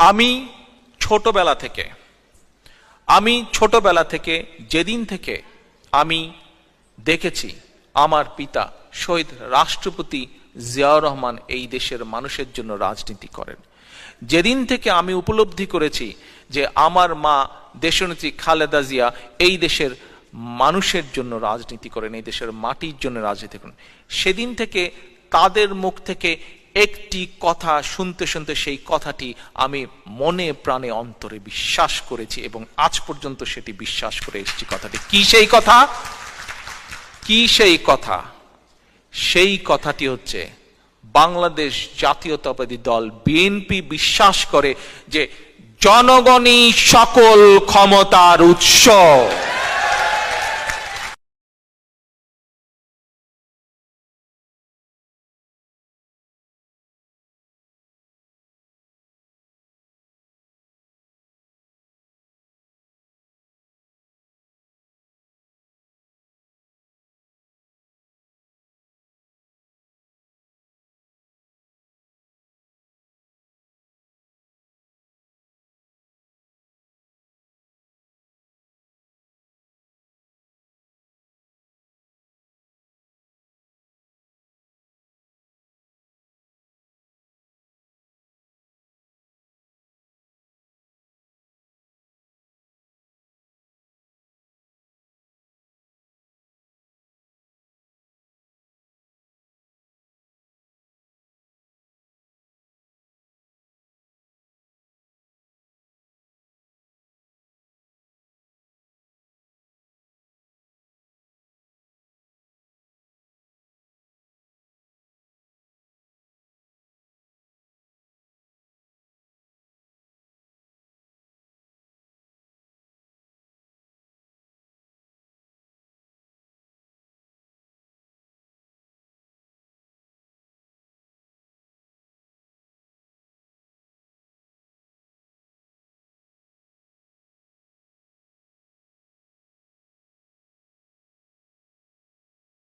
আমি ছোটবেলা থেকে যেদিন থেকে আমি দেখেছি আমার পিতা শহীদ রাষ্ট্রপতি জিয়াউর রহমান এই দেশের মানুষের জন্য রাজনীতি করেন, যেদিন থেকে আমি উপলব্ধি করেছি যে আমার মা দেশনেত্রী খালেদা জিয়া এই দেশের মানুষের জন্য রাজনীতি করেন, এই দেশের মাটির জন্য রাজনীতি করেন, সেদিন থেকে তাদের মুখ থেকে একটি কথা শুনতে শুনতে সেই কথাটি আমি মনে প্রাণে অন্তরে বিশ্বাস করেছি এবং আজ পর্যন্ত সেটি বিশ্বাস করে এসেছি। কথাটি কি সেই কথা? সেই কথাটি হচ্ছে বাংলাদেশ জাতীয়তাবাদী দল বিএনপি বিশ্বাস করে যে জনগণই সকল ক্ষমতার উৎস।